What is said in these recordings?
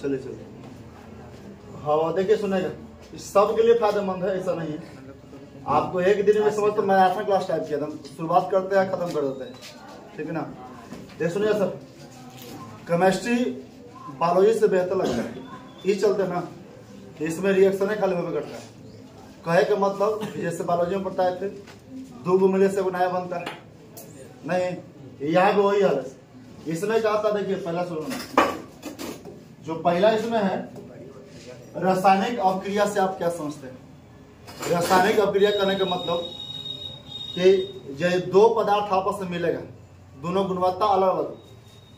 चलिए चलिए। हाँ देखिए सुनेगा, इस सब के लिए फायदेमंद है, ऐसा नहीं है। आपको एक दिन में समझ तो मैराथन क्लास टाइप किया था, शुरुआत करते हैं खत्म कर देते हैं, ठीक है ना। देख सुनिए सर, केमिस्ट्री बायोलॉजी से बेहतर लगता है, इस चलते ना इसमें रिएक्शन खाली में करता है। कहे का मतलब जैसे बायोलॉजी में पढ़ता है, 2 को मिले से वो नया बनता है, नहीं यहाँ भी वही हाल है। इसमें क्या था देखिए, पहला सुनो, जो पहला इसमें है रासायनिक अभिक्रिया से आप क्या समझते हैं? रासायनिक अभिक्रिया करने का मतलब कि ये 2 पदार्थ आपस में मिलेगा, दोनों गुणवत्ता अलग अलग,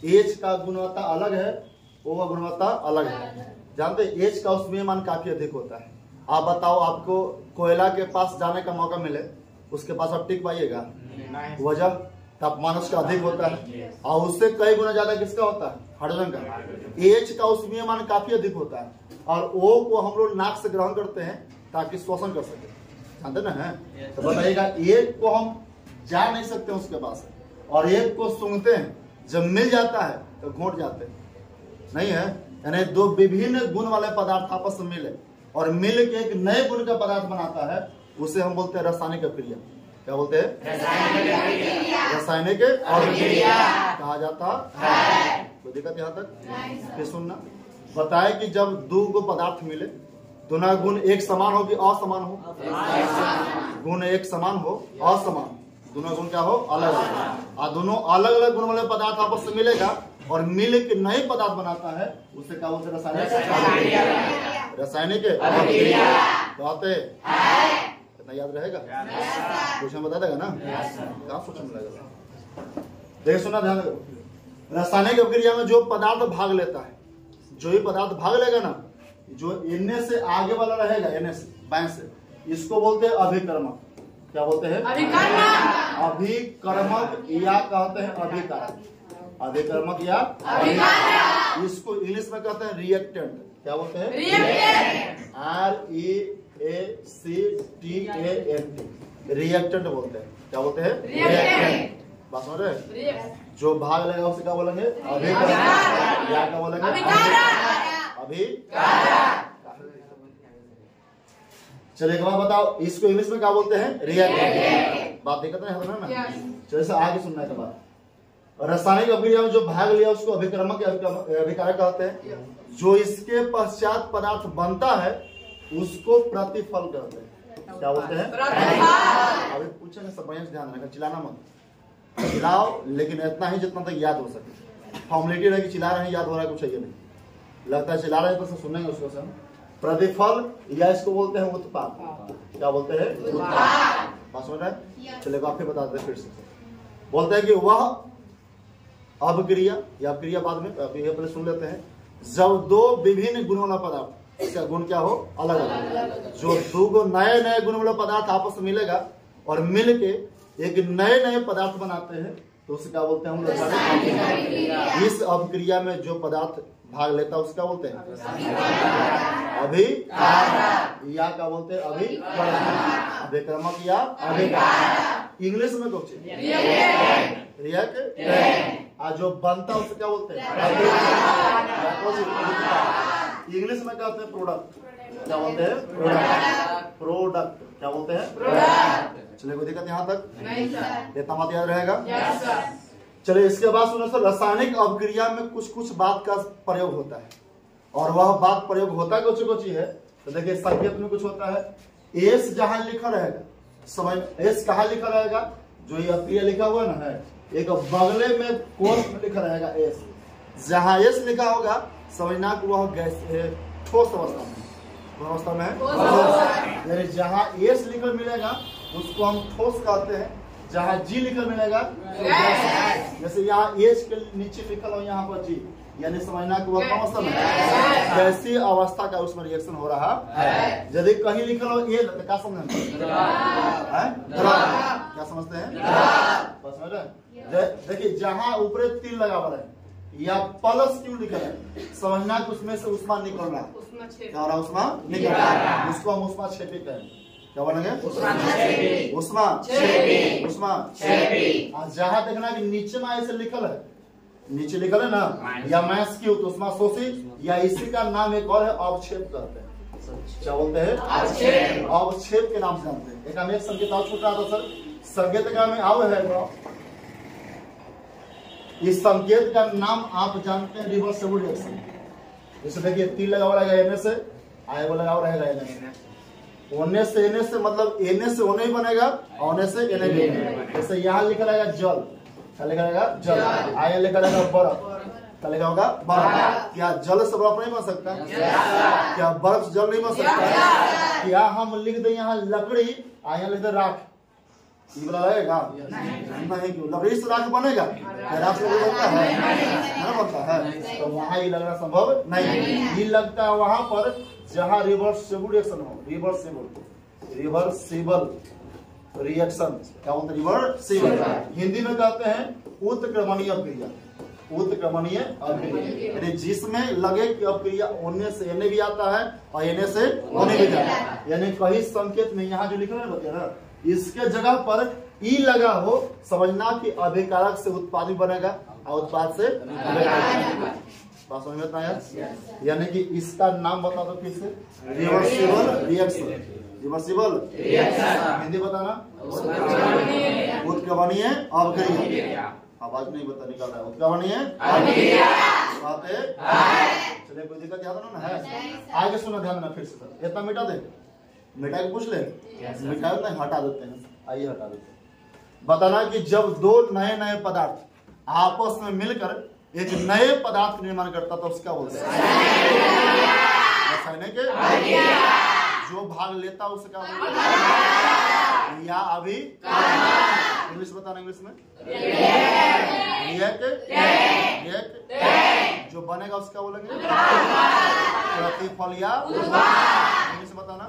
एच का गुणवत्ता अलग है, ओ का गुणवत्ता अलग है। जानते हैं एच का उसमें मान काफी अधिक होता है। आप बताओ, आपको कोयला के पास जाने का मौका मिले, उसके पास आप टिक पाइएगा? वजह तापमान उसका अधिक होता है, और उससे कई गुना ज्यादा किसका होता है? हाइड्रोजन का। एच का उसमें मान काफी अधिक होता है, और ओ को हम लोग नाक से ग्रहण करते हैं ताकि श्वसन कर सके, जानते ना है। तो बताइएगा, एक को हम जा नहीं सकते उसके पास, और एक को सूंघते हैं, जब मिल जाता है तो घोट जाते हैं, नहीं है। यानी 2 विभिन्न गुण वाले पदार्थ आपस में मिले और मिल के एक नए गुण का पदार्थ बनाता है, उसे हम बोलते हैं रासायनिक अभिक्रिया। क्या बोलते हैं? रासायनिक अभिक्रिया कहा जाता है। कोई दिक्कत यहाँ तक? फिर सुनना, बताए कि जब 2 को पदार्थ मिले, दोनों गुण एक समान हो कि असमान हो? गुण एक समान हो, असमान, दोनों गुण क्या हो? अलग अलग। और दोनों अलग अलग गुण वाले पदार्थ आपस में मिलेगा और मिल के नए पदार्थ बनाता है, उसे क्या बोलते हैं? रासायनिक। रासायनिक कहते इतना याद रहेगा? क्वेश्चन बता देगा ना? क्या सोचने लगेगा? देख सुना, ध्यान दो। रासायनिक अभिक्रिया में जो पदार्थ भाग लेता है, जो ही पदार्थ भाग लेगा ना, जो Na से आगे वाला रहेगा, Na से बाएं से, इसको बोलते हैं अभिकर्मक। क्या बोलते हैं? अभिकर्मक या कहते हैं अभिकारक। अभिकर्मक या अभिकारक, इसको इंग्लिश में कहते हैं रिएक्टेंट। क्या बोलते हैं? REACTANT, रिएक्टेंट बोलते हैं। क्या बोलते हैं? रिएक्टेंट। बात समझ रहे? जो भाग लेगा उसे क्या बोलेंगे? अभिकर्मक। या क्या बोलेंगे? अभिकारक। चलिए एक बार बताओ, इसको इंग्लिश में क्या बोलते हैं? रिएक्टेंट। बात दिक्कत नहीं है ना? चलिए आगे सुनना है। बात, रासायनिक अभिक्रिया में जो भाग लिया उसको अभिकर्मक या अभिकारक कहते हैं। जो इसके पश्चात पदार्थ बनता है उसको प्रतिफल कहते हैं। क्या बोलते हैं? अभी पूछेंगे, सब बढ़िया से ध्यान रखना, चिल्लाना मत। चिल्लाओ लेकिन इतना ही जितना तक याद हो सके। फॉर्मेलिटी रहे कि चिल्ला रहे हैं, याद हो रहा है कुछ, ये नहीं लगता है चिल्ला रहे हैं तो सुनेंगे उसको सब। प्रतिफल या इसको बोलते हैं उत्पाद। क्या बोलते हैं? उत्पाद। समझ रहे हैं? चलिए आप फिर बता दें फिर से। बोलते हैं कि वह अभिक्रिया या अभिक्रिया बाद में, अभी पहले सुन लेते हैं। जब 2 विभिन्न गुण वाला पदार्थ, इसका गुण क्या हो? अलग अलग। जो 2 नए नए गुण वाला पदार्थ आपस में मिलेगा और मिल के एक नए नए पदार्थ बनाते हैं, तो उसे क्या बोलते हैं हम लोग? इस अभिक्रिया में जो पदार्थ भाग लेता है उसका बोलते हैं अभिकारक। या क्या बोलते हैं? अभिकर्मक या अभिकारक। इंग्लिश में कुछ रिएक्टेंट। जो बनता है उसे क्या बोलते हैं? इंग्लिश में क्या होते हैं? प्रोडक्ट। क्या बोलते हैं? प्रोडक्ट। क्या बोलते हैं? प्रोडक्ट। चलिए कोई दिक्कत यहाँ तक? इतना बात याद रहेगा? चलिए इसके बाद सुनो सर, रासायनिक अभिक्रिया में कुछ कुछ बात का प्रयोग होता है, और वह बात प्रयोग होता कुछ कुछ ही है। तो देखिए संकेत में कुछ होता है। एस जहां लिखा रहेगा, समझ, एस कहाँ लिखा रहेगा? जो ये अभिक्रिया लिखा हुआ ना है, एक बगले में कोर्स में लिखा रहेगा एस। जहां एस लिखा होगा समझना कि वह गैस ठोस अवस्था में, अवस्था में है। जहां एस लिखल मिलेगा उसको हम ठोस कहते हैं, जहां जी लिखल मिलेगा जैसे यहाँ एच के नीचे लिखल हो यहाँ पर जी, यानी समझना कि वह कौन अवस्था में है? गैसीय अवस्था का उसमें रिएक्शन हो रहा है। यदि कहीं लिखल हो ए, तो क्या समझते हैं? क्या समझते हैं? समझ रहे? देखिए जहां ऊपर तीर लगा हुआ है या प्लस क्यों लिखा है, समझना कि उसमें से उष्मा निकल रहा है। क्या हो रहा है? उष्मा निकल रहा है। उसको हम उष्मा क्षेपी कहेंगे। क्या बोलेंगे? उष्मा क्षेपी। जहां देखना कि नीचे में ऐसे लिखल है नीचे लिखा है ना, या मैस्क्यू तो उसमें सोसी, या इसी का नाम एक और है अवक्षेप कहते हैं। क्या बोलते हैं? अवक्षेप के नाम से जानते हैं। एक हम एक संकेत और छूट रहा था सर, संकेत का में आव है, इस संकेत का नाम आप जानते हैं रिवर्सिबल रिएक्शन। जैसे देखिए तीर लगा हुआ रहेगा एने से, आए वाला लगा हुआ रहेगा ओने से एने से, मतलब एने से ओने ही बनेगा, ओने से एने भी बनेगा। जैसे यहाँ लिखा रहेगा जल, क्या लिखा रहेगा? जल। आगे लिखा रहेगा बर्फ, क्या लिखा होगा? बर्फ। क्या जल से बर्फ नहीं बन सकता? क्या बर्फ से जल नहीं बन सकता? क्या हम लिख दे यहाँ लकड़ी, आगे लिख दे राख, ये वाला रहेगा? नहीं, क्यों? लकड़ी से राख बनेगा? राख से बनता है? नहीं बनता है। तो वहाँ ये लगना संभव नहीं। ये लगता है वहां पर जहाँ रिवर्सिबल रिएक्शन हो। रिवर्सिबल रिएक्शन क्या होता है? रिवर्सिबल। हिंदी में कहते हैं उत्क्रमणीय अभिक्रिया। उत्क्रमणीय अभिक्रिया यानी जिसमें लगे कि अभिक्रिया ओने से एने भी आता है और एने से ओने भी जाता है। यानी कई संकेत में यहाँ जो लिखा है बताया ना, इसके जगह पर ई लगा हो, समझना कि अभिकारक से उत्पाद बनेगा और उत्पाद से बात समझ में आया? यानी कि इसका नाम बता दो फिर से, reversible reaction. Reversible reaction Hindi बताना, उत्क्रमणीय अभिक्रिया। आवाज नहीं बता निकल रहा है। उत्क्रमणीय अभिक्रिया बातें चलिए, कोई दिक्कत याद ना है? आगे सुनो ध्यान देना फिर से। इतना मिटा दे, मिटा के पूछ ले, मिटा नहीं हटा देते हैं। आइए हटा देते हैं। बताना कि जब दो नए नए पदार्थ आपस में मिलकर एक नए पदार्थ का निर्माण करता तो उसका बोलते हैं रासायनिक। जो भाग लेता उसका बोलते हैं या अभी इंग्लिश बताना, इंग्लिश में रिएक्ट। जो बनेगा उसका बोलेंगे प्रतिफल या इंग्लिश बताना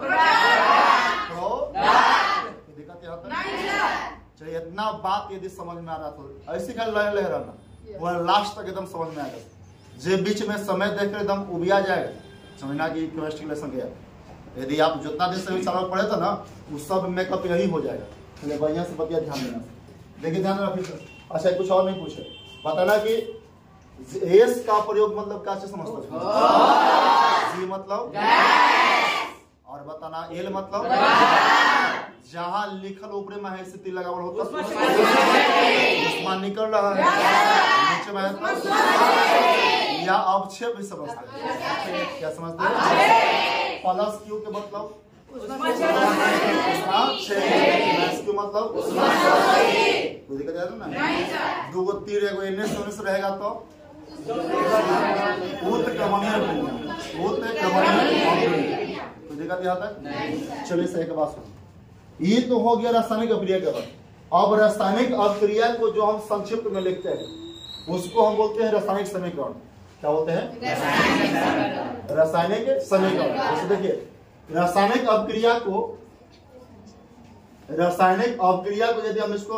दिक्कत यहाँ तक। चलिए इतना बात यदि समझ में आ रहा तो ऐसी खाली लह रहना, वह लास्ट तक एकदम समझ में आएगा। जे बीच में समय देखकर एकदम उबिया जाएगा, समझना कि केमिस्ट्री लेसन गया। यदि आप जितना दिन से भी सवाल पढ़े था ना, उस सब मेकअप यही हो जाएगा। चलिए बढ़िया से बतिया, ध्यान देना। देखिए ध्यान देना फिर। अच्छा कुछ और नहीं पूछे, बताना कि एस का प्रयोग मतलब क्या समझता है? जी मतलब, और बताना एल मतलब जहाँ लिखल ऊपरे में है स्थिति लगावल होता निकल रहा है, नीचे में है या अवक्षेप भी समझते हैं। क्या समझते हैं? प्लस क्यू के मतलब क्यू मतलब कोई दिक्कत है ना? दो गो तीर एगो एने से रहेगा तो उत्क्रमणीय कोई दिक्कत यहाँ तक? चलिए सही का बात सुनो। ये तो हो गया रासायनिक अभिक्रिया के बाद। अब रासायनिक अभिक्रिया को जो हम संक्षिप्त में लिखते हैं उसको हम बोलते हैं रासायनिक समीकरण। क्या बोलते हैं? रासायनिक समीकरण। जैसे देखिए रासायनिक अभिक्रिया को यदि हम इसको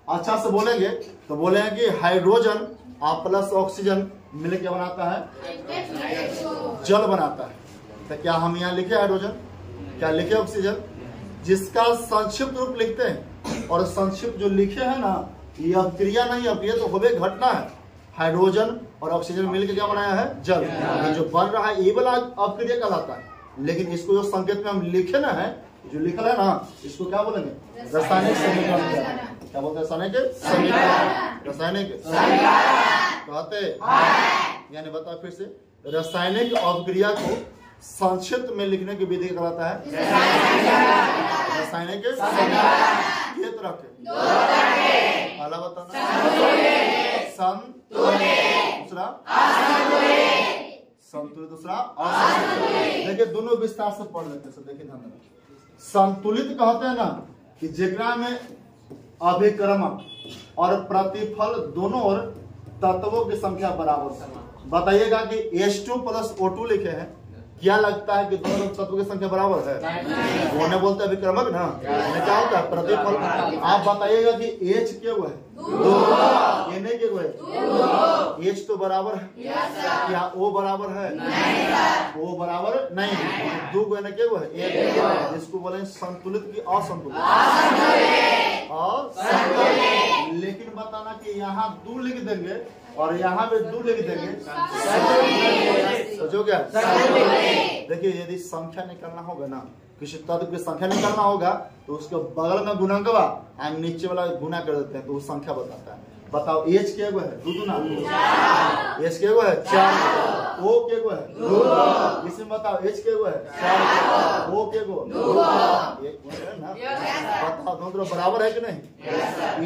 अच्छा से बोलेंगे तो बोलेंगे कि हाइड्रोजन और प्लस ऑक्सीजन मिलकर बनाता है जल बनाता है। तो क्या हम यहाँ लिखे हाइड्रोजन, क्या लिखे ऑक्सीजन? जिसका संक्षिप्त रूप लिखते हैं, और संक्षिप्त जो लिखे हैं ना, ये अभिक्रिया नहीं, अभिक्रिया तो होवे घटना है। हाइड्रोजन और ऑक्सीजन मिलकर क्या बनाया है? जल। ये जो बन रहा है ये वाला अभिक्रिया कहलाता है। लेकिन इसको जो संकेत में हम लिखे ना है, जो लिखा है ना, इसको क्या बोलेंगे? रासायनिक समीकरण। क्या बोलते हैं? रासायनिक समीकरण। रासायनिक कहते यानी बता फिर से, रासायनिक अभिक्रिया को संक्षिप्त में लिखने की विधि कहलाता है रासायनिक समीकरण। ये तरह के पहला बताना दूसरा संतुलित, दूसरा असंतुलित। देखिए दोनों विस्तार से पढ़ लेते हैं। देखिए ध्यान देना। संतुलित कहते हैं ना कि जेकरा में अभिक्रमक और प्रतिफल दोनों और तत्वों की संख्या बराबर है। बताइएगा कि H2 प्लस O2 लिखे हैं, क्या लगता है कि दोनों तत्वों की संख्या बराबर है? वो बोलते हैं अभिक्रमक ना, क्या होता है? प्रतिफल। आप बताइएगा कि H क्या हुआ है? 2, N क्या हुआ है? H तो बराबर है, क्या O बराबर है? O बराबर नहीं, 2 को N क्या हुआ है? 1। इसको बोले संतुलित की असंतुलित। लेकिन बताना कि यहाँ 2 लिख देंगे और यहाँ पे 2 लिख देंगे सोचो क्या। देखिए यदि संख्या निकालना होगा ना, किसी तत्व की संख्या निकालना होगा तो उसके बगल में गुणनखवा और नीचे वाला गुना कर देते हैं तो वो संख्या बताता है। बताओ एच के गो है 2 दूना, एच के गो है 4, ओ के गो है 2, इसमें बताओ एच के गो है 4, ओ के गो 2, एक है ना। बताओ दोनों तरफ बराबर है कि नहीं?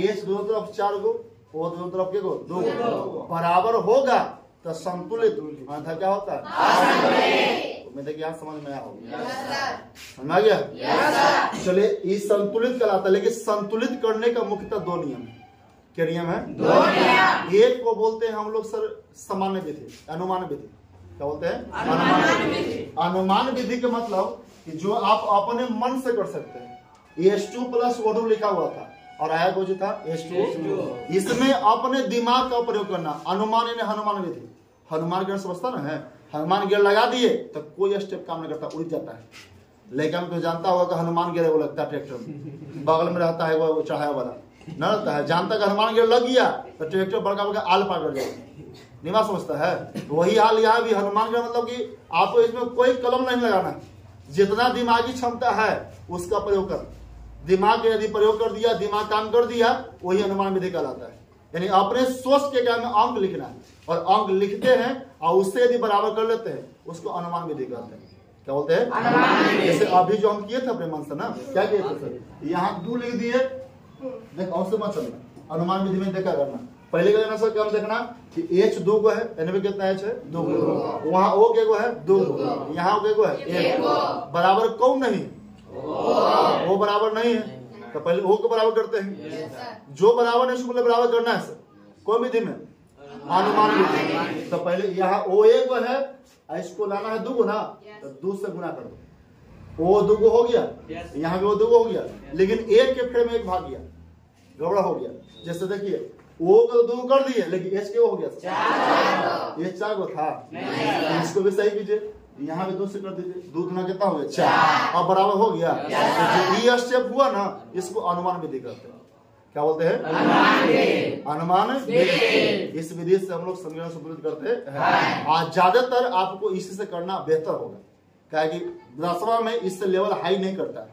एच दोनों तरफ 4 गो, ओ दोनों तरफ के गो 2 गो, बराबर होगा तो संतुलित, अन्यथा क्या होता है? मैं देखिए यहाँ समझ में आया होगा, समझ आ गया? चलिए ये संतुलित कहलाता है, लेकिन संतुलित करने का मुख्यतः 2 नियम है। क्या नियम है? 2 नियम। एक को बोलते हैं हम लोग सर सामान्य विधि, अनुमान विधि। क्या बोलते हैं? अनुमान विधि। अनुमान विधि का मतलब कि जो आप अपने मन से कर सकते हैं। H2 + O2 लिखा हुआ था और आया कुछ था H2, इसमें अपने दिमाग का प्रयोग करना, अनुमान यानी हनुमान विधि। हनुमान गियर समझता ना है, हनुमान गियर लगा दिए तो कोई स्टेप काम नहीं करता, उड़ जाता है। लेकिन तो जानता होगा कि हनुमान गियर वो लगता है ट्रैक्टर में, बगल में रहता है वो चढ़ाया वाला न रहता है। जानता है हनुमान गियर लग गया तो ट्रैक्टर बड़का बड़का आल पार कर जाएगा, निमा समझता है। वही हाल यहाँ भी हनुमान गियर मतलब कि आपको इसमें कोई कलम नहीं लगाना, जितना दिमागी क्षमता है उसका प्रयोग कर। दिमाग यदि प्रयोग कर दिया, दिमाग काम कर दिया, वही अनुमान विधि कहलाता है। यानी अपने सोच के क्या में अंक लिखना है और अंक लिखते हैं और उससे यदि बराबर कर लेते हैं उसको अनुमान विधि कहते हैं। क्या बोलते हैं? जैसे अभी जो हम किए थे अपने मन से ना, क्या किए थे सर? यहाँ 2 लिख दिए, देख और से मत चलना, अनुमान विधि में देखा करना। पहले का देना सर क्या देखना कि H 2 गो है, एनवे कितना H है 2 गो, वहाँ O के गो है 2 गो, यहाँ O के गो है 1 गो, बराबर कौन नहीं? वो बराबर नहीं है तो पहले O को बराबर करते हैं। जो बराबर नहीं उसको बराबर करना है सर, कौन विधि में? अनुमान विधि। तो पहले यहाँ O1 को है, इसको लाना है 2 गो ना, तो 2 से गुना कर दो, O 2 गो हो गया, यहाँ भी O 2 गो हो गया, लेकिन 1 के फेर में 1 भाग गया, गड़बड़ा हो गया। जैसे देखिए O को 2 कर दिए लेकिन H के हो गया 4, ये 4 गो था, इसको भी सही कीजिए, यहाँ भी 2 से कर दीजिए, 2 गुना कितना हो गया 4, अब बराबर हो गया। तो ये स्टेप हुआ ना, इसको अनुमान विधि कहते हैं। क्या बोलते हैं? अनुमान विधि। इस विधि से हम लोग समीकरण संतुलित करते हैं। आज ज्यादातर आपको इसी से करना बेहतर होगा, क्या कि 10वां में इससे लेवल हाई नहीं करता,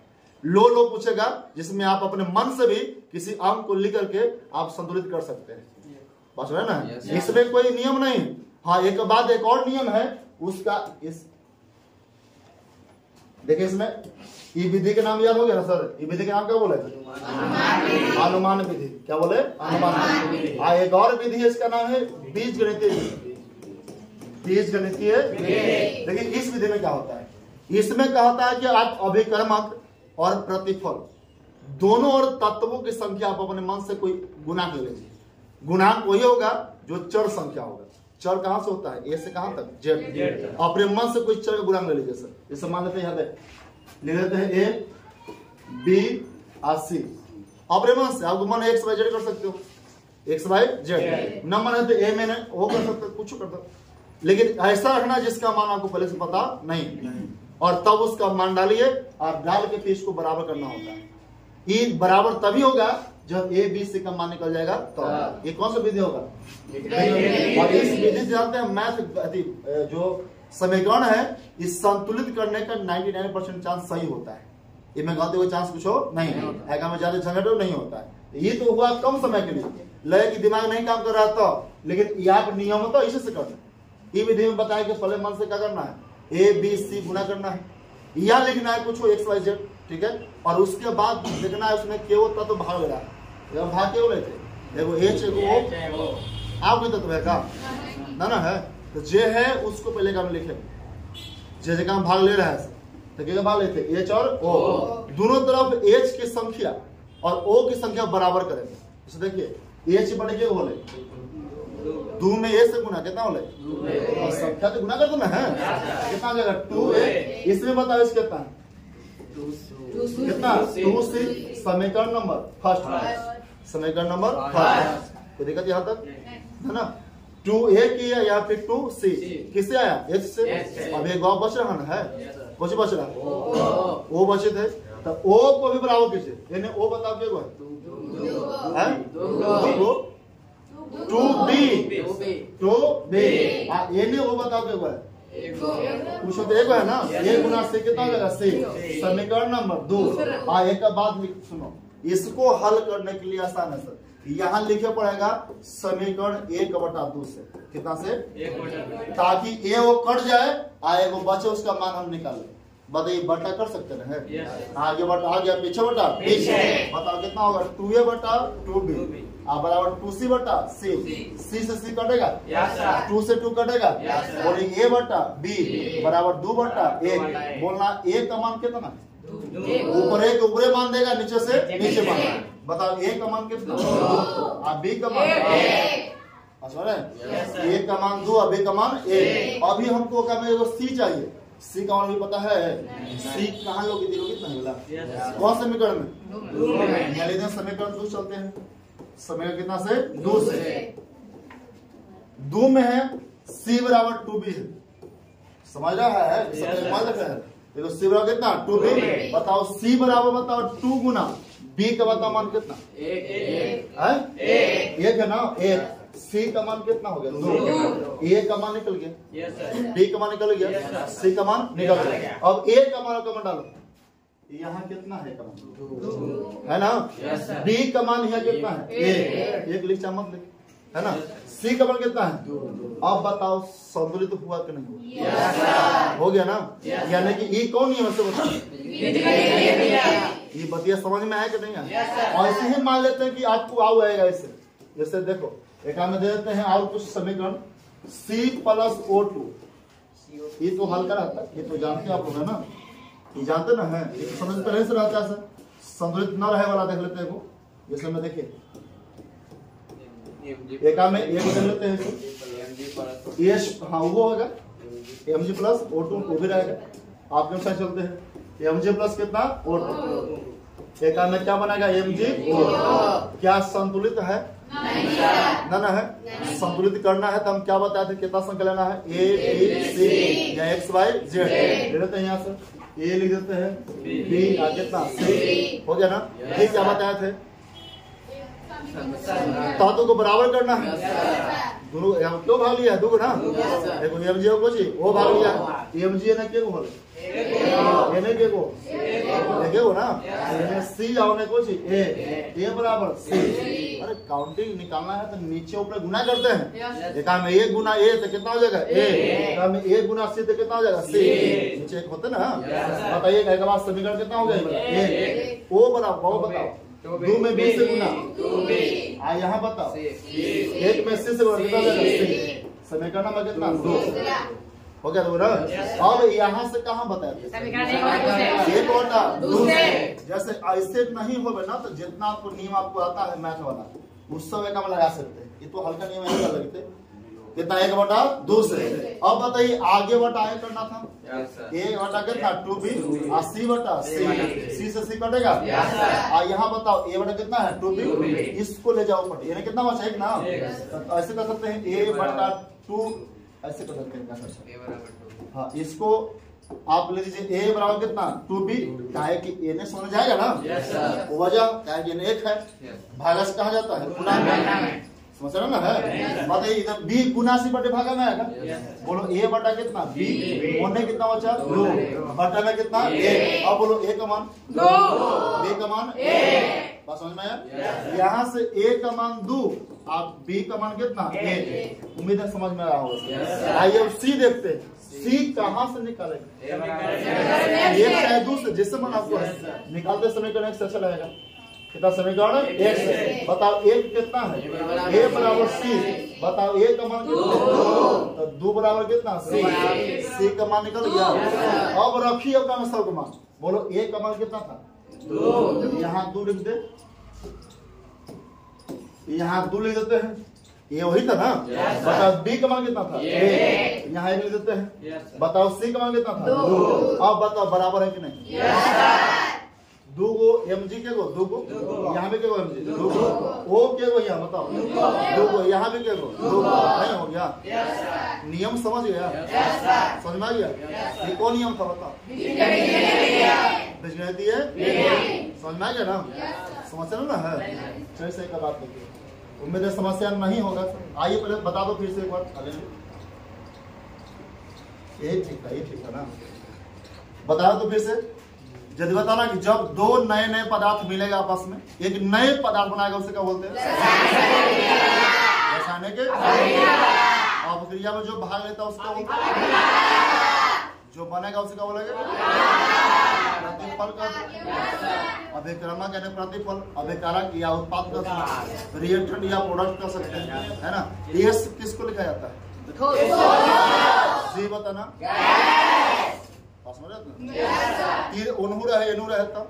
लो पूछेगा, जिसमें आप अपने मन से भी किसी अंक को लिख करके आप संतुलित कर सकते हैं। बस है ना, इसमें कोई नियम नहीं। हाँ, एक बाद एक और नियम है उसका, इस देखिए इसमें ई विधि के नाम याद हो गया ना सर? ई विधि के नाम क्या बोले? अनुमान विधि। क्या बोले? अनुमान विधि। हाँ, एक और विधि है, इसका नाम है बीजगणितीय विधि। बीजगणितीय। देखिए इस विधि में क्या होता है, इसमें क्या होता है कि आप अभिकर्मक और प्रतिफल दोनों और तत्वों की संख्या आप अपने मन से कोई गुणांक ले लीजिए। गुणांक वही होगा जो चर संख्या होगा। चर कहां से होता है? ए से कहां तक? जेड। अपने मन से कोई चर का गुणांक ले लीजिए सर। जैसे मान लेते हैं यहाँ ले लेते हैं ए बी और सी, अपने मन से आपको मन एक्स वाई जेड कर सकते हो, एक्स वाई जेड। न मन है तो ए में वो कर सकते, कुछ कर दो, लेकिन ऐसा रखना जिसका मान आपको पहले से पता नहीं, और तब उसका मान डालिए और डाल के फिर इसको बराबर करना होता है। ये बराबर तभी होगा जब ए बी सी का मान निकल जाएगा तो। ये कौन सा विधि होगा? और इस विधि से जानते हैं मैथ जो समीकरण है इस संतुलित करने का 99% चांस सही होता है, इसमें गलती कोई चांस कुछ हो नहीं है, में ज्यादा झंझट नहीं होता है। ये तो हुआ कम समय के लिए, लगे कि दिमाग नहीं काम कर रहा था, लेकिन यहाँ नियम तो इसी से करना। ये विधि में बताया कि पहले मन से क्या करना है, ए बी सी गुना करना है, या लिखना है कुछ एक्स वाई जेड, ठीक है, और उसके बाद देखना है उसमें केवल तत्व भाग रहा है, भाग केवल एगो एच एगो ओ, आप तत्व है का ना है, तो जे है उसको पहले का में लिखे, जे जगह भाग ले रहा है तो क्या भाग लेते एच और ओ, दोनों तरफ एच की संख्या और ओ की संख्या बराबर करेंगे। तो देखिए एच बड़े के बोले 2 में ए से गुना कितना बोले, और संख्या तो गुना कर दो ना है, कितना आ जाएगा 2a। इसमें बताओ इस कितना कितना 2c। समीकरण नंबर फर्स्ट, समीकरण नंबर फर्स्ट, कोई दिक्कत यहाँ तक है ना? 2a किया या फिर 2c किससे आया? h से। अब एक गौ बच रहा ना है, कुछ बच रहा ओ बचे थे, तो ओ को भी बराबर कीजिए, यानी ओ बताओ क्या है टू बी ये नहीं वो बताओ क्या हुआ है पूछो तो एक है ना ए गुना सी कितना हो जाएगा सी समीकरण नंबर 2 एक का बाद सुनो इसको हल करने के लिए आसान है सर यहाँ लिखे पड़ेगा समीकरण 1/2 से कितना से ताकि ए वो कट जाए आए वो बचे उसका मान हम निकाले बताइए बटा कर सकते हैं आगे बटा आ गया पीछे बटा पीछे बताओ कितना होगा 2a/2b बराबर 2c बटा c से c कटेगा 2 से 2 कटेगा बोलिए a/b बराबर 2/1 बोलना a का मान कितना ऊपर एक ऊपरे मान देगा नीचे से नीचे मान बताओ a का मान कितना b का मान a का मान 2 b का मान 1 अभी हमको क्या c चाहिए सी का मान भी पता है सी कहाँ लोग कितना मिला कौन समीकरण में समीकरण 2 चलते हैं समीकरण कितना से 2 से 2 में है सी बराबर 2b है समझ रहा है समझ रहा है देखो सी बराबर कितना 2b बताओ सी बराबर बताओ 2 गुना बी का बताओ मान कितना एक है ना एक सी का मान कितना हो गया 2 ए का मान निकल गया बी का मान निकल गया सी का मान निकल गया अब ए का मान डालो यहाँ कितना है का मान है ना बी का मान यहाँ कितना है एक लिख मत लिख है ना सी का मान कितना है अब बताओ संतुलित हुआ कि नहीं हो गया ना यानी कि ये कौन नियम से बताओ ये बतिया समझ में आया कि नहीं आया ऐसे ही मान लेते हैं कि आपको आओ आएगा ऐसे जैसे देखो एक में दे देते हैं और कुछ समीकरण C+O2 ये तो हल का रहता है ये तो जानते आप लोग है ना ये जानते ना है ये तो समझ पहले से रहता है सर संतुलित न रहे वाला देख लेते हैं वो जैसे में देखिए एक में एक देख लेते हैं ये हाँ वो होगा Mg+O2 वो भी रहेगा आपके अनुसार चलते हैं Mg+ कितना O2 एक में क्या बनेगा Mg क्या संतुलित है ना है संतुलित करना है तो हम क्या बताए थे कितना संख्या लेना है A B C या X Y Z ले लेते हैं यहाँ से A लिख देते हैं B कितना C हो गया ना ये क्या बताए थे तातों को बराबर करना है दोनों क्यों भाग लिया दो ना देखो Mg को कुछ वो भाग लिया Mg ने क्या को एने के को देखे हो ना एने सी आवने को सी ए बराबर सी अरे काउंटिंग निकालना है तो नीचे ऊपर गुना करते हैं देखा में 1 गुना ए तो कितना हो जाएगा ए देखा में 1 गुना सी तो कितना हो जाएगा सी नीचे एक होते ना बताइए एक के बाद समीकरण कितना हो गया ए ओ बराबर वो बताओ 2 में 20 से गुना यहाँ बताओ 1 में 80 से कितना हो जाएगा सी समीकरण नंबर कितना 2 हो गया तो अब यहाँ से कहाँ बताया जैसे ऐसे नहीं हो ना तो जितना आपको नियम आपको आता है मैथ वाला उस समय का लगा सकते हैं ये तो हल्का नियम है लगते कितना 1/2 से अब बताइए आगे बटा ए करना था ए बटा कितना 2b सी से सी कटेगा यहाँ बताओ ए बटा कितना है 2b इसको ले जाओ पटे यानी कितना बचा एक ना ऐसे कर सकते हैं a/2 ऐसे कर सकते हैं हाँ इसको आप ले लीजिए ए बराबर कितना 2b काहे कि ए ने समझ जाएगा ना वजह काहे कि एक है भागा से कहा जाता है गुना में समझ रहे ना है बताइए इधर b गुना से बटे भागा में आएगा बोलो a बटा कितना b होने कितना बचा 2 बटा में कितना 1 अब बोलो a का मान 2 b का मान 1 बात समझ में आया यहाँ से a का मान 2 आप b का मान कितना 1 उम्मीद है समझ में आया होगा आइए अब c देखते हैं c कहाँ से निकालेंगे एक से दूसरे जिससे मन आपको निकालते समय करने से अच्छा लगेगा कितना समीकरण 1 से बताओ 1 कितना है a बराबर c बताओ a का मान कितना तो 2 बराबर कितना c का मान निकल गया अब रखिए अपना में सब का मान बोलो a का मान कितना था 2 यहाँ 2 लिख दे यहाँ 2 लिख देते हैं ये वही था ना बताओ b का मान कितना था यहाँ 1 लिख देते हैं बताओ c का मान कितना था 2 अब बताओ बराबर है कि नहीं दो गो mg के गो दो गो यहाँ भी के गो mg दो गो o के गो यहाँ बताओ दो गो यहाँ भी के गो दो गो नहीं हो गया नियम समझ गया समझ में आ गया ये कौन नियम था बताओ बीजगणितीय समझ में आ गया ना समझ ना है चलिए का बात देखिए उम्मीद है समस्या नहीं होगा। आइए पहले बता दो फिर से एक बार। ये ठीक है ना, बताओ तो फिर से। यदि बताना कि जब दो नए नए पदार्थ मिलेगा आपस में, एक नए पदार्थ बनाएगा, उसे क्या बोलते हैं? रासायनिक अभिक्रिया में जो भाग लेता है उसका बोलते हैं, जो बनेगा उसे क्या बोलेंगे? प्रतिफल का अभिक्रमक यानी प्रतिफल, अभिकारक या उत्पाद कर सकते हैं, रिएक्टेंट या प्रोडक्ट कर सकते हैं, है ना। ये किसको लिखा जाता है? जी बताना। तीर उन्हू रहे एनू रहे तब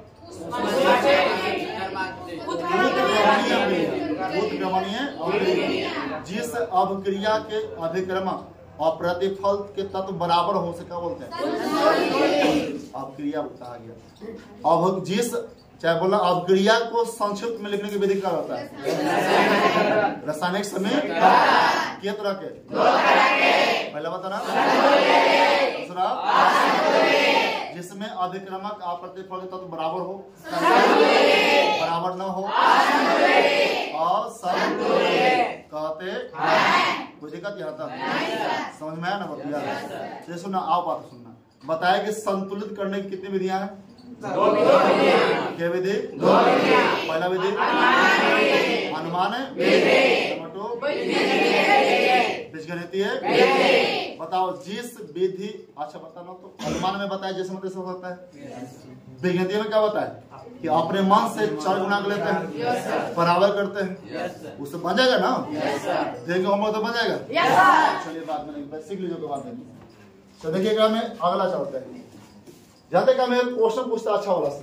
जिस अभिक्रिया के अभिक्रमक और प्रतिफल के तत्व बराबर हो से क्या बोलते हैं? अभिक्रिया कहा गया। अब जिस चाहे बोला अभिक्रिया को संक्षिप्त में लिखने की विधि क्या होता है? रासायनिक समय कितने तरह के? पहला बताना। दूसरा जिसमें अभिक्रमक और प्रतिफल के तत्व बराबर हो, बराबर न हो और सब कहते। कोई दिक्कत यहाँ तक समझ में आया ना? बतिया ये सुनना, आओ बात सुनना। बताया कि संतुलित करने की कितनी विधियां हैं? क्या विधि? पहला विधि अनुमान है, बीजगणितीय। बताओ जिस विधि, अच्छा बताना तो अनुमान में बताया जैसे मतलब सब होता है। बीजगणितीय में क्या बताया कि अपने मन से 4 गुना कर लेते हैं, बराबर करते हैं, उससे बन जाएगा ना? देंगे होमवर्क तो बन जाएगा। चलिए बाद में सीख लीजिए बाद में। तो देखिएगा मैं अगला चलते हैं। जाते का मैं क्वेश्चन पूछता अच्छा वाला से,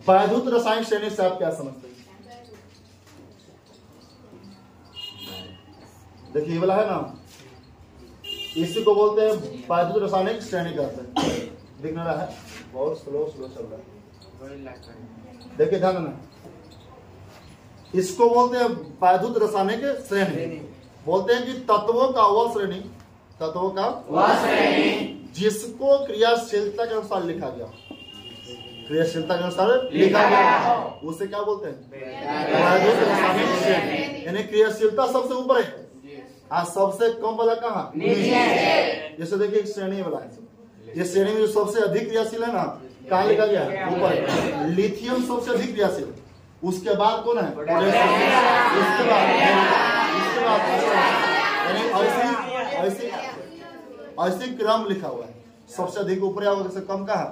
वैद्युत रासायनिक श्रेणी से आप क्या समझते हैं? देखिए ये वाला है ना, इसी को बोलते हैं वैद्युत रासायनिक श्रेणी कहते हैं। दिख रहा है बहुत स्लो चल रहा है, देखिए ध्यान देना। इसको बोलते हैं वैद्युत रासायनिक श्रेणी। बोलते हैं कि तत्वों का वह श्रेणी, तत्वों का वह श्रेणी जिसको क्रियाशीलता के अनुसार लिखा गया, क्रियाशीलता के अनुसार लिखा गया, उसे क्या बोलते हैं? वैद्युत रासायनिक श्रेणी। यानी क्रियाशीलता सबसे ऊपर है, सबसे कम वाला कहाँ? जैसे देखिए श्रेणी वाला है, ये श्रेणी में जो सबसे अधिक क्रियाशील है ना, कहाँ लिखा गया है? ऊपर। लिथियम सबसे अधिक क्रियाशील, उसके बाद कौन है? उसके बाद ऐसे क्रम लिखा हुआ है, सबसे अधिक ऊपर आओगे, सबसे कम कहाँ?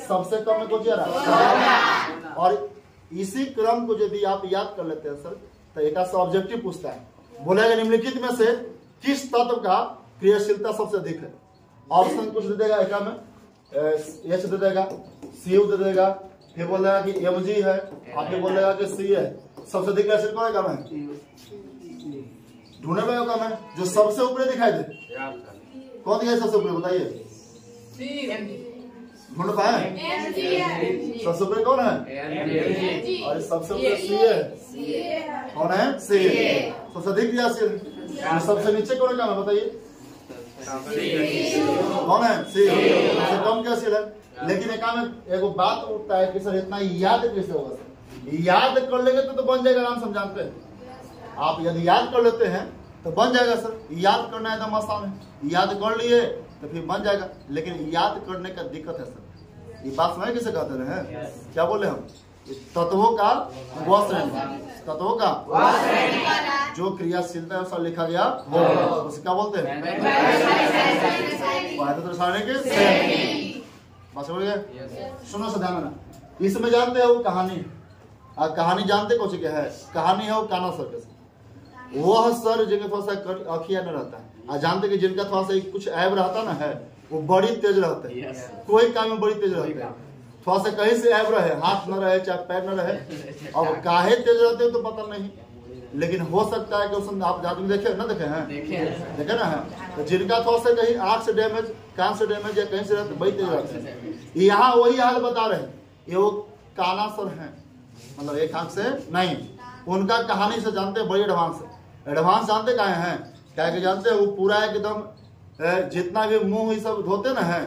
सबसे कम में कुछ और इसी क्रम को यदि आप याद कर लेते हैं सर, तो एक ऑब्जेक्टिव पूछता है, बोलेगा निम्नलिखित में से किस तत्व का क्रियाशीलता सबसे अधिक है? ऑप्शन कुछ दे देगा, एक में एच दे देगा, सी दे देगा, फिर बोलेगा कि Mg है, आगे बोलेगा कि सी है। सबसे अधिक क्रियाशील कौन है? काम है ढूंढने में काम है जो सबसे ऊपर दिखाई दे। कौन दिखाई सबसे ऊपर? बताइए, ढूंढ पाए? सबसे ऊपर कौन है? और सबसे ऊपर सी है। कौन है? सी। सबसे अधिक क्रियाशील। सबसे नीचे कौन काम है? बताइए, कौन है? सी। सबसे कम क्रियाशील है। लेकिन एक बात उठता है कि सर इतना याद कैसे होगा? याद कर लेंगे तो बन जाएगा, आराम से जानते हैं। आप यदि याद कर लेते हैं तो बन जाएगा सर। याद करना एकदम आसान है, याद कर लिए तो फिर बन जाएगा। लेकिन याद करने का दिक्कत है सर। ये बात समझ किसे कहते हैं? क्या बोले हम? तत्वों का वह श्रेणी, तत्वों का जो क्रियाशीलता अनुसार लिखा गया वो, उसे क्या बोलते हैं? वैद्युत रासायनिक श्रेणी। बस हो गया। सुनो से ध्यान देना, इसमें जानते हो कहानी, कहानी जानते कौन सी क्या है? कहानी है वो काना सर के, वह सर जिनका थोड़ा सा अखिया न रहता है, जानते कि जिनका थोड़ा सा कुछ ऐब रहता ना है, वो बड़ी तेज रहते हैं। कोई काम में बड़ी तेज रहते हैं। थोड़ा सा कहीं से ऐब रहे, हाथ न रहे चाहे पैर न रहे, अब काहे तेज रहते हैं तो पता नहीं, लेकिन हो सकता है कि उसमें आप जादू देखे ना, देखे हैं? देखे ना है। तो जिनका थोड़ा सा कहीं आंख से डैमेज, कान से डैमेज या कहीं से रहते, बड़ी तेज रहते हैं। यहाँ वही हाल बता रहे हैं, ये वो काना सर हैं, मतलब एक आंख से नहीं। उनका कहानी से जानते हैं बड़ी एडवांस है। एडवांस जानते कहाँ हैं? क्या कि जानते हैं वो पूरा एकदम जितना भी मुंह ये सब धोते ना है,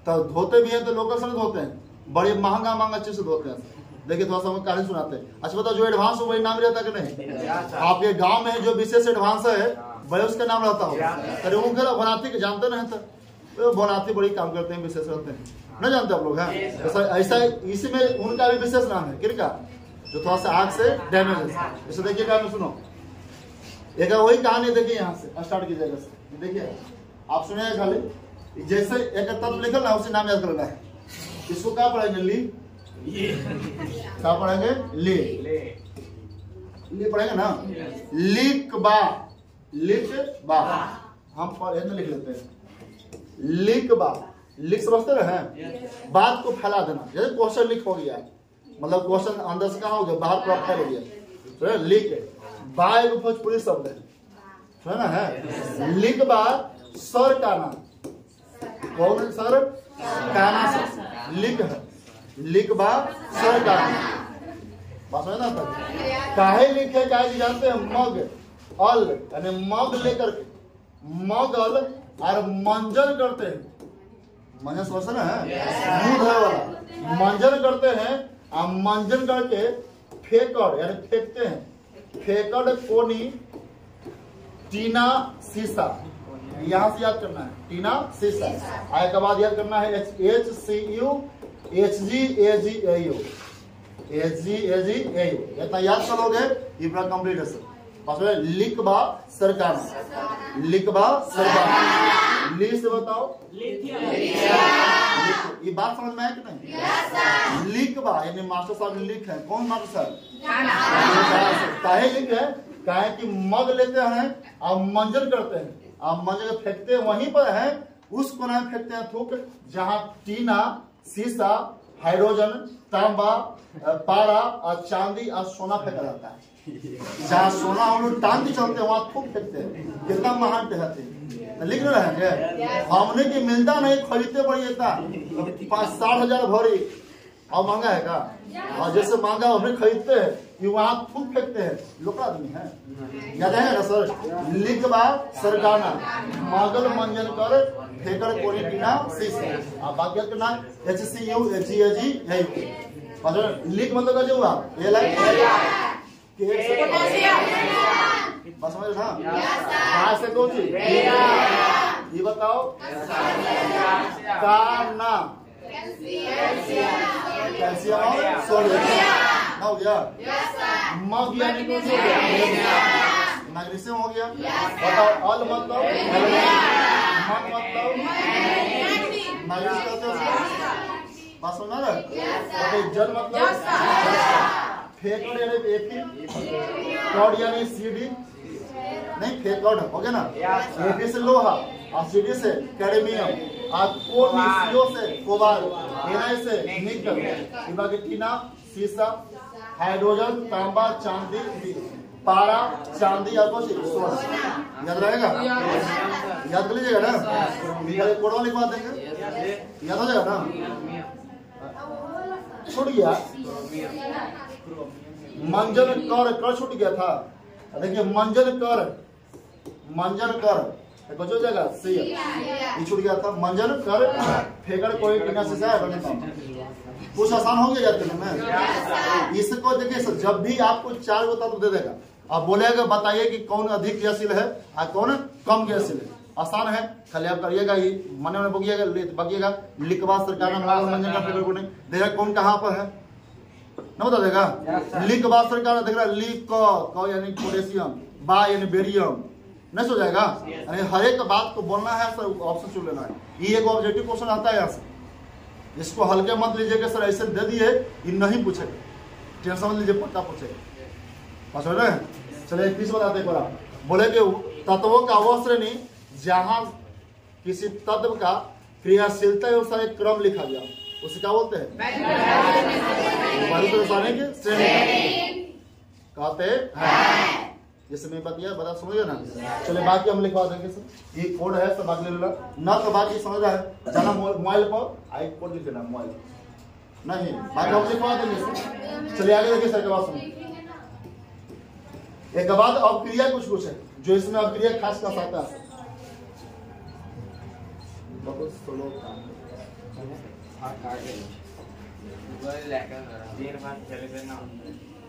तो धोते भी हैं तो लोकल से धोते हैं, बड़े महंगा चीज से धोते हैं। देखिए थोड़ा सा हम कहानी सुनाते हैं। अच्छा बताओ, जो एडवांस हो वही नाम रहता कि नहीं? आपके गांव में जो विशेष एडवांस है वही उसका नाम रहता हो। अरे वो भवनार्थी के जानते नहीं था, तो भवनार्थी बड़ी काम करते हैं, विशेष रहते हैं, नहीं जानते आप लोग? हैं ऐसा इसी में उनका भी विशेष नाम है, किनका? जो थोड़ा सा आग से डैमेज है। जैसे देखिए कहानी सुनो, एक वही कहानी देखिए, यहाँ से स्टार्ट कीजिएगा। देखिए आप सुने खाली, जैसे एक तत्व लिखल ना उसी नाम याद करना है। इसको क्या पढ़ेंगे? ली। क्या पढ़ेंगे? ले पढ़ेंगे ना। लिखबा, लिखबा हम लिख लेते हैं। लिखबा, लिख समझते रहे, बात को फैला देना। जैसे क्वेश्चन लिख हो गया, मतलब क्वेश्चन अंदर से कहाँ हो गया, बाहर पूरा फैल हो गया। तो लिख बा एक भोजपुरी शब्द है ना, है। लिखबा सर काना, कौन सर काना से लिख है, लिखबा सर काना। बात समझ ना तब काहे लिखे, काहे जानते हैं? मग अल यानी मग लेकर के, मग अल और मंजन करते हैं। मंजन समझते ना है, मुंह धोए वाला मंजन करते हैं। और मंजन करके फेंकड़ यानी फेंकते हैं। फेंकड़ कोनी टीना शीशा, यहां से याद करना है, टीना शीशा। आय के बाद याद करना है HCU HGAGAU, HGAGAU। इतना याद करोगे ये पूरा कंप्लीट है सर। बस लिखबा सरकार, लिखबा सरकार। ली से बताओ, ये बात समझ में आया कि नहीं? लिखबा यानी मास्टर साहब लिख है, कौन मास्टर साहब? काहे लिख है? काहे कि मग लेते हैं और मंजन करते हैं, और मंजन फेंकते हैं वहीं पर है, उस कोना में फेंकते हैं थूक जहां टीना शीशा हाइड्रोजन तांबा पारा और चांदी और सोना फेंका जाता है। जहाँ सोना हम लोग टांग के चलते हैं वहां थूक फेंकते हैं। कितना महान थे, लिख रहे हैं। हमने की मिलता नहीं, खरीदते पड़ी इतना 5-60 हजार भरी, और महंगा है का? और जैसे महंगा हमने खरीदते हैं कि वहां थूक फेंकते हैं। लोग आदमी है, याद है ना सर? लिखबा सरकाना, मगल मंजन कर फेंकड़ कोनी टीना शीशा। आप बात करना HCU HGAGAU। लिख मतलब कैसे हुआ? ये लाइक बस समझ ना, कहाँ से कौन सी ये बताओ? काना कैल्शियम और सोडियम हो गया। मग यानी कौन सी हो गया? मैग्नीशियम हो गया। बताओ अल मतलब, मग मतलब मैग्नीशियम। बात सुना ना? जल मतलब फेंकड़ यानी एफी, कॉड यानी सीडी नहीं, फेंकड़ हो गया ना। एफी से लोहा और सीडी से कैडमियम और कोबाल्ट से कोबाल्ट, एनआई से निकल, इबा के टीना शीशा हाइड्रोजन तांबा चांदी पारा चांदी और सोना। याद रहेगा? याद कर लीजिएगा ना, कोडवा लिखवा देंगे, याद हो जाएगा ना। छूट गया मंजन कर, कर छूट गया था। देखिए मंजन कर, मंजन कर कुछ हो जाएगा सी, ये छूट गया था। मंजन कर फेंकड़ कोई टीना शीशा है, कुछ आसान हो गया जाते हैं। इसको देखिए सर, जब भी आपको 4 होता तो दे देगा, आप बोलेगा बताइए कि कौन अधिक क्रियाशील है और कौन कम क्रियाशील है। आसान है, खाली आप करिएगा, ये मन में बगिएगा। लिखबा सरकार मंजन का फेंकड़ कोनी देखा कौन कहाँ पर है ना, बता देगा। लिखबा सरकार देख रहा, लिख क यानी पोटेशियम, बा यानी बेरियम, नहीं सो जाएगा। यानी हर एक बात को बोलना है सर, ऑप्शन चुन लेना है। ये एक ऑब्जेक्टिव क्वेश्चन आता है यहाँ से, इसको हल्के मत लीजिएगा सर, ऐसे दे दिए ये नहीं पूछेगा, टेंशन समझ लीजिए पक्का पूछेगा। समझ रहे हैं? चलिए एक बताते एक बार, बोले कि तत्वों का वो श्रेणी जहां किसी तत्व का क्रियाशीलता अनुसार एक क्रम लिखा गया, उसे क्या बोलते हैं? श्रेणी कहते हैं। जैसे मैं बता समझिए ना। चलिए बाकी हम लिखवा देंगे सर, ये कोड है सब बाकी ले लेना ना, तो बाकी समझ रहा है जाना मोबाइल पर आई कोड लिख देना, मोबाइल नहीं बाकी हम लिखवा देंगे। चलिए आगे देखिए सर के बाद सुनिए। एक बाद अपक्रिया कुछ है जो इसमें अपक्रिया खास का आता है।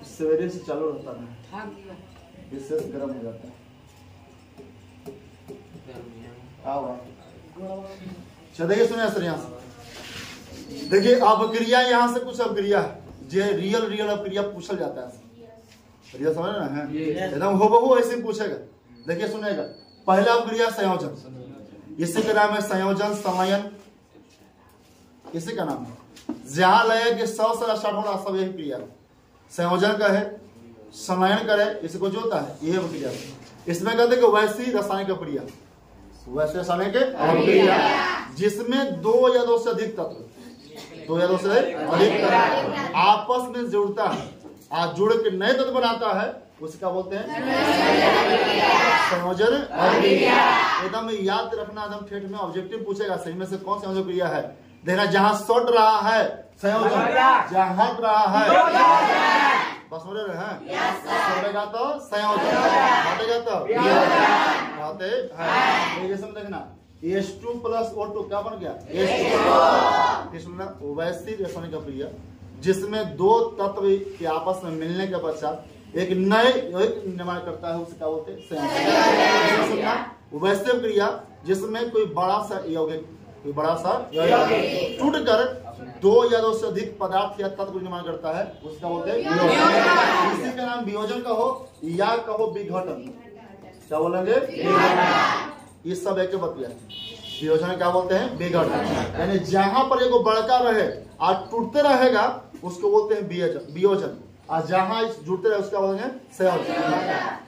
सवेरे से चालू रहता है, विशेष गर्म हो जाता है। देखिए सुनिए सर, यहाँ से देखिए अपक्रिया, यहाँ से कुछ अपक्रिया जो रियल अपक्रिया पूछल जाता है, रियल समझ रहे हैं, एकदम हूबहू ऐसे पूछेगा। देखिए सुनेगा, पहला अपक्रिया संयोजन, इसी का नाम है संयोजन संलयन, इसी का नाम है। जहां लगे कि 100 से स्टार्ट होना सब यही क्रिया संयोजन का है, संलयन करे, इसको जो होता है यही अपक्रिया। इसमें कहते हैं कि वैसी रासायनिक अपक्रिया, वैसे रासायनिक अपक्रिया जिसमें 2 या 2 से अधिक तत्व, 2 या 2 से अधिक तत्व आपस में जुड़ता है, आज जुड़ के नए तत्व बनाता है, उसका बोलते हैं संयोजन अपक्रिया। एकदम याद रखना, एकदम ठेठ में ऑब्जेक्टिव पूछेगा, सही में से कौन संयोजन क्रिया है। देखना, जहां सट रहा है संयोजन, जहां हट रहा है बस हो रहे हैं, सटेगा तो संयोजन, हटेगा तो होते हैं। जैसे देखना H2 + O2 क्या बन गया, H2। वैसी रासायनिक अपक्रिया जिसमें 2 तत्व के आपस में मिलने के पश्चात एक नए निर्माण करता है, उसका बोलते हैं संयोजन। वैसी अपक्रिया जिसमें कोई बड़ा सा यौगिक टूटकर 2 या 2 से अधिक पदार्थ या तत्व निर्माण करता है, उसका बोलते हैं वियोजन। इसी का नाम वियोजन कहो या कहो विघटन, क्या बोलेंगे, ये सब एक बतिया। वियोजन क्या बोलते हैं, विघटन। यानी जहां पर एगो बड़का रहे और टूटते रहेगा उसको बोलते हैं वियोजन, और जहां जुड़ते रहे उसका बोलेंगे संयोजन।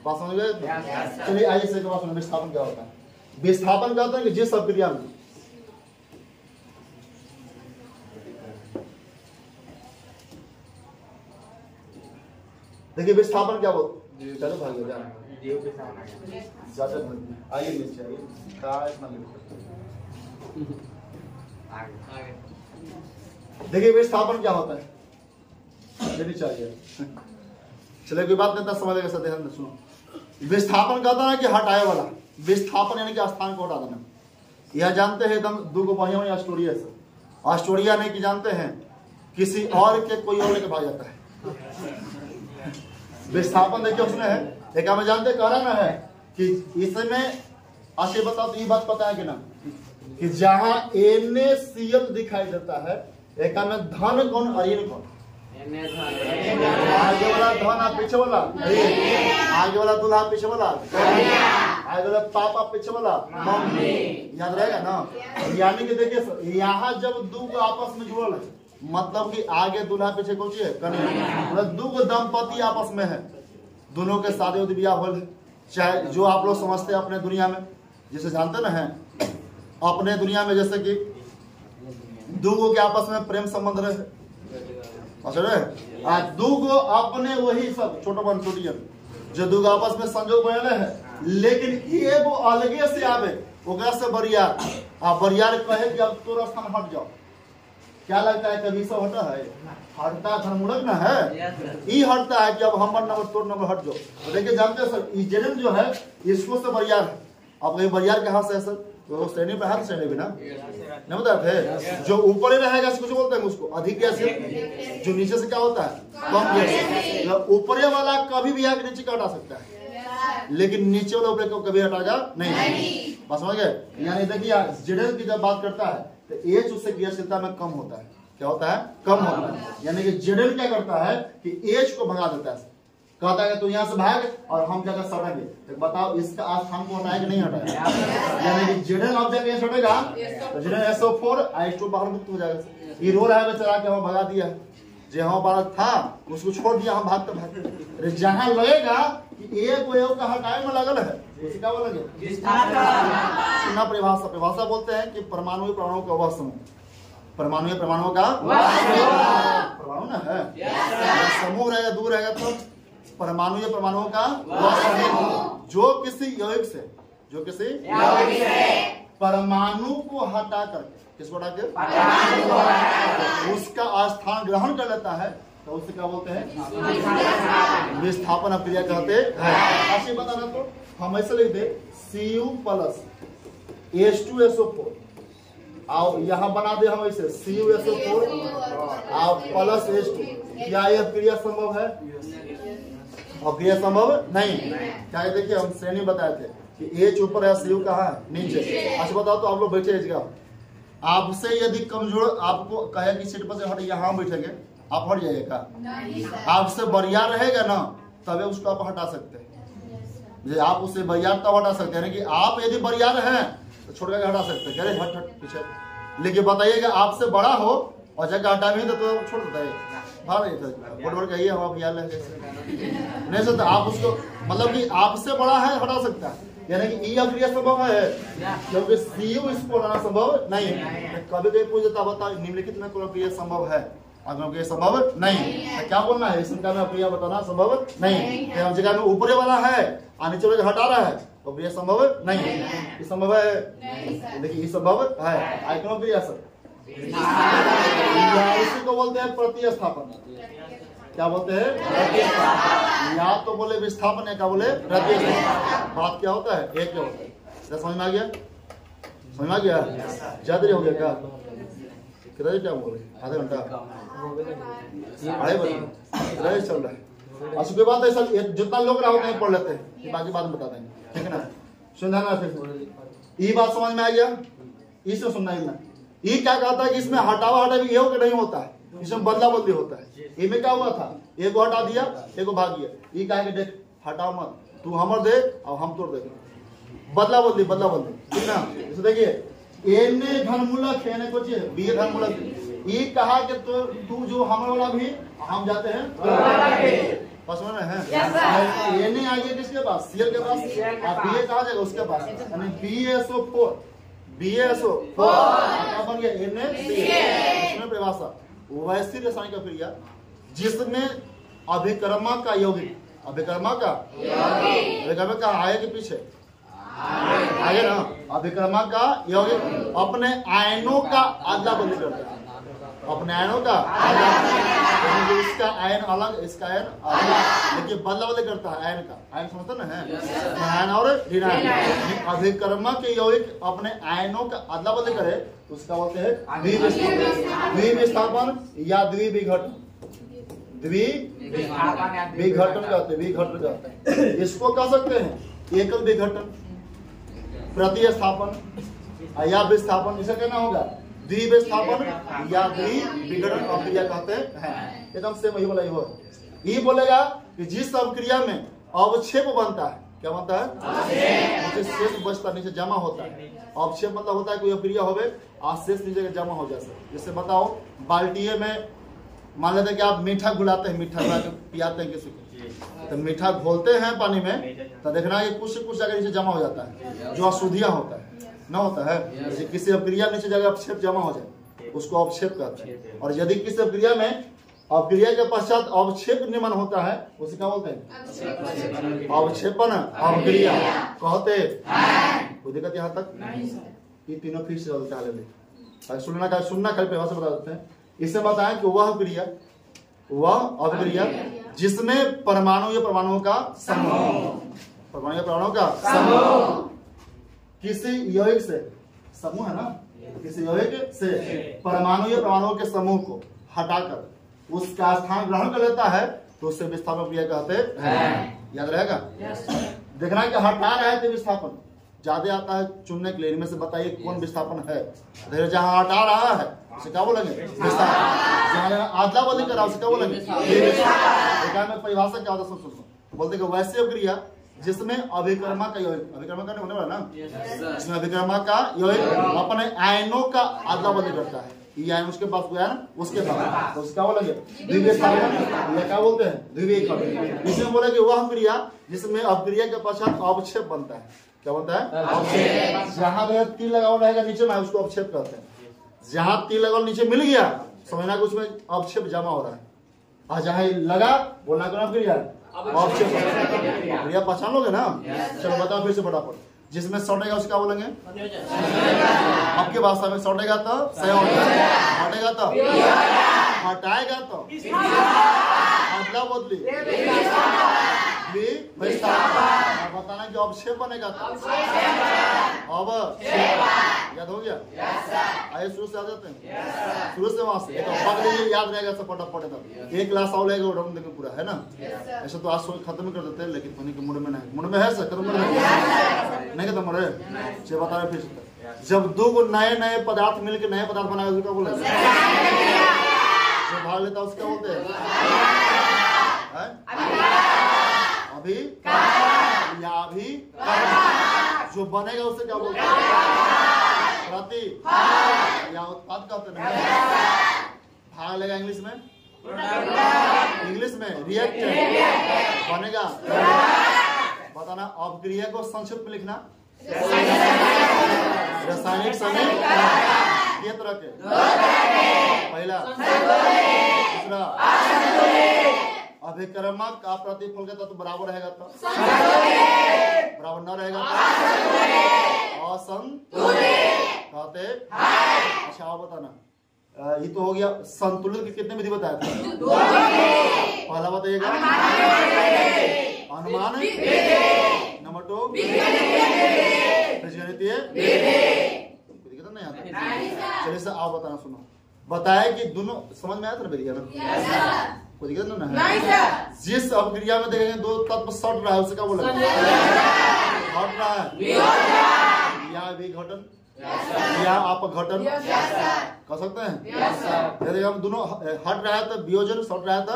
बात समझ गए? चलिए आइए से विस्थापन क्या होता है। विस्थापन क्या होता है कि जिस अपक्रिया में देखिए विस्थापन क्या बोलते, चलो भाई ज्यादा आइए नीचे आइए, देखिए विस्थापन क्या होता है, चाहिए चले कोई बात नहीं समझेगा सर, ध्यान सुनो। विस्थापन कहता है कि हटाए वाला, विस्थापन यानी कि स्थान को हटा देना। यह जानते हैं एकदम 2 बढ़िया ऑस्ट्रेलिया से, ऑस्ट्रेलिया नहीं कि जानते हैं किसी और के कोई और लेके भाग जाता है। विस्थापन देखिए उसमें है, एक हमें जानते कह रहा ना है कि इसमें अच्छे बताओ तो ये बात पता है कि ना, कि जहां NaCl दिखाई देता है एक में धन कौन अयन कौन, आगे वाला धन आप पीछे वाला, आगे वाला दूल्हा पीछे वाला, आगे वाला पापा पीछे वाला मम्मी, याद रहेगा ना। यानी कि देखिए यहाँ जब 2 आपस में जुड़ल है, मतलब कि आगे दूल्हा पीछे कौन है कन्या, मतलब 2 दंपति आपस में है, दोनों के शादी उदी ब्याह हो, चाहे जो आप लोग समझते हैं अपने दुनिया में, जैसे जानते ना है अपने दुनिया में जैसे कि 2 के आपस में प्रेम संबंध रहे, आज 2 अपने वही सब छोटे बन छोटी जो 2 आपस में संजोग बने है, लेकिन ये वो अलगे से आवे ओकरा से बरियार, बरियार कहे कि अब तोरा स्थान हट जाओ। क्या लगता है कभी सब हटा है, हटता धर्मूलक ना है, ये हटता है कि अब हम नंबर तोड़ नंबर हट जाओ। तो देखिए जानते हैं सर जनरल जो है इसको से बरियार है। अब ये बरियार कहाँ से है सर, तो श्रेणी पे हाथ श्रेणी भी ना नहीं बता थे, जो ऊपर ही रहेगा कुछ बोलते हैं उसको अधिक गैसीय, जो नीचे से क्या होता है कम गैसीय। ऊपर वाला कभी भी आगे नीचे का हटा सकता है, लेकिन नीचे वाला ऊपर को कभी हटाएगा नहीं। बस समझ गए। यानी देखिए जेडल की जब बात करता है तो एच उससे क्रियाशीलता में कम होता है, क्या होता है कम होता है। यानी कि जेडल क्या करता है कि एच को भगा देता है, कहता है तू यहाँ से भाग और हम जगह सड़ेंगे, तो बताओ इसका स्थान को हटाएगा नहीं हटाएगा। यानी कि जेडल अब जगह एच हटेगा तो जेडल SO4 H2 बाहर मुक्त हो जाएगा। ये रो रहा है बेचारा कि हम भगा दिया, जो हम बाहर था उसको छोड़ दिया, हम भागते भागते जहां लगेगा कि एक का हटाए में लगल है उसी का बोलेंगे सुना। परिभाषा बोलते हैं कि परमाणु परमाणु का वह समूह, परमाणु परमाणुओं का परमाणु ना है, समूह रहेगा दूर रहेगा तो परमाणु परमाणुओं का वह समूह जो किसी यौगिक से परमाणु को हटा करके, किसको हटा के उसका स्थान ग्रहण कर लेता है, तो उसे क्या बोलते हैं विस्थापन अपक्रिया कहते हैं। ऐसे बताना तो हम ऐसे लिख दे Cu + H2SO4 और यहाँ बना दे हम ऐसे CuSO4 और प्लस H2। क्या यह क्रिया संभव है? और क्रिया संभव नहीं। क्या ये देखिए हम श्रेणी बताए थे कि H ऊपर है, Cu कहाँ है? नीचे। अच्छा बताओ तो आप लोग बैठे जगह, आपसे यदि कमजोर आपको कहे कि सीट पर से हट, यहाँ बैठेंगे, आप हट जाइएगा। आपसे बरियार रहेगा ना तभी उसको आप हटा सकते हैं। आप उससे बरियार तब हटा सकते हैं कि आप यदि बरियार हैं तो छोड़ कर हटा सकते हैं, हट हट पीछे। लेकिन बताइएगा आपसे बड़ा हो और जगह हटा भी तो छोड़ देता है, कहिए हम आप नहीं सकते। आप उसको मतलब कि आपसे बड़ा है हटा सकता है, यानी कि ई क्रिया संभव है क्योंकि Cu इसको हटाना संभव नहीं है। कभी कभी पूछ देता बता निम्नलिखित में कोई क्रिया संभव है, अगर ये संभव नहीं तो क्या बोलना है? इसका में क्रिया बताना संभव नहीं। हम जगह में ऊपरे वाला है और नीचे वाला हटा रहा है तो क्रिया संभव नहीं है। ये संभव है, देखिए ये संभव है। आइकन क्रिया सर इसी को बोलते हैं प्रतिस्थापन। क्या बोलते हैं? प्रतिस्थापन। या तो बोले विस्थापन, क्या बोले प्रतिस्थापन। बात क्या होता है? एक क्या होता है? समझ में आ गया? समझ में आ गया? ज्यादा हो गया क्या? कितना क्या बोले? आधा घंटा, 2:30 बजे चल रहा है। और उसके बाद ऐसा जितना लोग रहा होते हैं पढ़ लेते हैं, बाकी बाद में बता देंगे, ठीक है ना? सुनना फिर ये बात समझ में आ गया? इससे सुनना ही ना। ये क्या कहता है कि इसमें हटावा हटा भी ये हो कि नहीं होता है, इसमें बदला बदली होता है। ये में क्या हुआ था? एक को हटा दिया, एक को भाग गया। ये कहा कि देख हटाओ मत, तू हमर दे और हम तोड़ दे, बदला बदली ठीक ना? इसे देखिए ए ने घनमूलक है ना, कुछ बी घनमूलक। ये कहा कि तो तू जो हमर वाला भी हम जाते हैं बस में है। ये नहीं आगे किसके पास? सीएल के पास। और बी कहा जाएगा उसके पास, यानी BaSO4 क्या बन गया? इसमें परिभाषा वैसी रासायनिक क्रिया जिसमें अभिकर्मक का यौगिक, अभिकर्मक का आगे के पीछे आगे ना, अभिकर्मक का यौगिक अपने आयनों का अदला बदली करता है। अपने आयनों का इसका आयन अलग, इसका आयन अलग, लेकिन बदला बदली करता है आयन का। आयन समझते ना है? आयन और ऋण आयन। अभिकर्मक के यौगिक अपने आयनों का अदला बदली करे तो उसका बोलते हैं द्विविस्थापन या द्विविघटन। द्विविघटन कहते हैं। इसको कह सकते हैं एकल विघटन, प्रतिस्थापन या विस्थापन, इसे कहना होगा द्विविस्थापन या द्विविघटन अभिक्रिया कहते हैं। एकदम सेम वही वाला ही हो। ये बोलेगा कि जिस अभिक्रिया में अवक्षेप बनता है, क्या बनता है? नीचे शेष बचता, नीचे जमा होता है। अवक्षेप मतलब होता है कोई अभिक्रिया होवे और शेष नीचे जमा हो जाए। जैसे बताओ बाल्टिए में मान लेते हैं कि आप मीठा घुलाते हैं, मीठा घुला के पियाते हैं किसी को, तो मीठा घोलते हैं पानी में तो देखना है कुछ कुछ जगह नीचे जमा हो जाता है, जो अशुद्धियां होता है ना होता है। जैसे किसी अभिक्रिया नीचे जगह अवक्षेप जमा हो जाए उसको अवक्षेप कहते हैं। और यदि किसी अभिक्रिया में अभिक्रिया के पश्चात अवक्षेप निर्माण होता है उसे क्या बोलते हैं? अवक्षेपन अभिक्रिया कहते हैं। कोई दिक्कत यहाँ तक? ये तीनों फिर से सुनना खाली पे बता देते हैं। इससे बताएं कि वह अभिक्रिया जिसमें परमाणु या परमाणुओं का समूह किसी यौगिक से, समूह है ना, किसी यौगिक से परमाणु या परमाणुओं के समूह को हटाकर उसका स्थान ग्रहण कर लेता है तो उससे विस्थापन क्रिया कहते हैं। याद रहेगा? देखना है कि हटा रहा है तो विस्थापन ज्यादा आता है चुनने के लिए। इनमें से बताइए कौन विस्थापन है? जहां हटा रहा है उसे क्या बोलेंगे? विस्थापन। जहां आदला बदली कर रहा है उसे क्या बोलेंगे? में परिभाषा क्या होता है? सुनो बोलते कि वैसे अभिक्रिया जिसमें अभिकर्मक का यौगिक, अभिकर्मक होने वाला ना, जिसमें अभिकर्मक का यौगिक अपने आयनों का अदला बदली करता है। ये आयन उसके पास गया ना, उसके पास तो उसका बोलेंगे द्विविस्थापन या क्या बोलते हैं? द्विविघटन। इसमें बोले कि वह क्रिया जिसमें अभिक्रिया के पश्चात अवक्षेप बनता है। क्या बनता है? अवक्षेप। जहां तीर लगा हुआ रहेगा नीचे में उसको अवक्षेप कहते हैं। जहां तीर लगा नीचे मिल गया समझना कि उसमें अवक्षेप जमा हो रहा है। और जहां लगा बोलना क्या क्रिया? अवक्षेप। क्रिया पहचान लोगे ना? चलो बताओ फिर से फटाफट। जिसमें सौटेगा उसका बोलेंगे आपकी भाषा में, सौटेगा तो हटेगा तो हटाएगा तो अदला बदली बताना कि अवक्षेप बनेगा तो अब याद हो गया? आइए शुरू से आ जाते हैं, शुरू से वहां से पढ़ लीजिए, याद रहेगा सब फटाफट एकदम। एक क्लास और लगेगा राउंड देखो पूरा, है ना? ऐसा तो आज खत्म कर देते हैं, लेकिन होने के मूड में नहीं, मूड में है सर, खत्म कर देते नहीं, खत्म हो रहे चलिए बता रहे फिर। जब दो को नए नए पदार्थ मिलकर नए पदार्थ बनाएगा उसका बोले, जो भाग लेता है उसका बोलते हैं अभी या अभी, जो बनेगा उससे क्या बोलते हैं? प्रति या उत्पाद कहते हैं। भाग लेगा इंग्लिश में, इंग्लिश में रिएक्टेंट बनेगा। बताना अपक्रिया को संक्षिप्त में लिखना। रासायनिक समूह कितने तरह के? पहला, दूसरा, अभिक्रमक का प्रतिफल का तत्व बराबर रहेगा तो बराबर न रहेगा असंतुलित कहते। अच्छा आप बताना, ये तो हो गया संतुलित की कितने विधि बताया था? पहला बताइएगा अनुमान, नंबर 2 बीजगणितीय, दिक्कत नहीं आता। चलिए सर आप बताना, सुनो बताया कि दोनों समझ में आया था मेरी कोई दिक्कत नहीं है। जिस अपक्रिया में देखेंगे दो तत्व सट रहा है उसे क्या बोला? हट रहा है या विघटन या अपघटन कह सकते हैं। यदि हम दोनों हट रहा है तो वियोजन, सट रहा है तो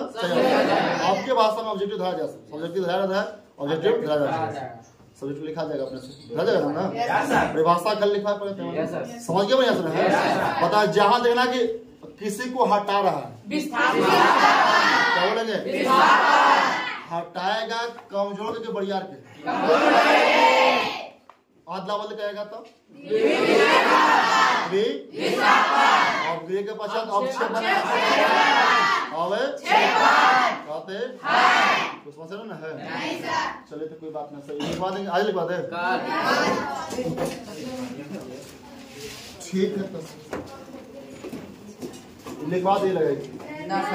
आपके भाषा में ऑब्जेक्टिव धरा जा सकता है, सब्जेक्टिव धरा जाता है, ऑब्जेक्टिव धरा जाता है, सब्जेक्टिव लिखा जाएगा अपने से, धरा जाएगा ना। परिभाषा कल लिखा है, समझ गए भैया? सर है बता, जहां देखना कि किसी को हटा रहा है क्या बोलेंगे? हटाएगा कमजोर के बड़ियार के, अदला बदल कहेगा तो के पश्चात अवक्षेप बनेगा कहते कुछ समझ ना है। चलिए तो कोई बात नहीं, सही लिखवा देंगे, आज लिखवा दे ठीक है, तो लिखवा दे लगेगी।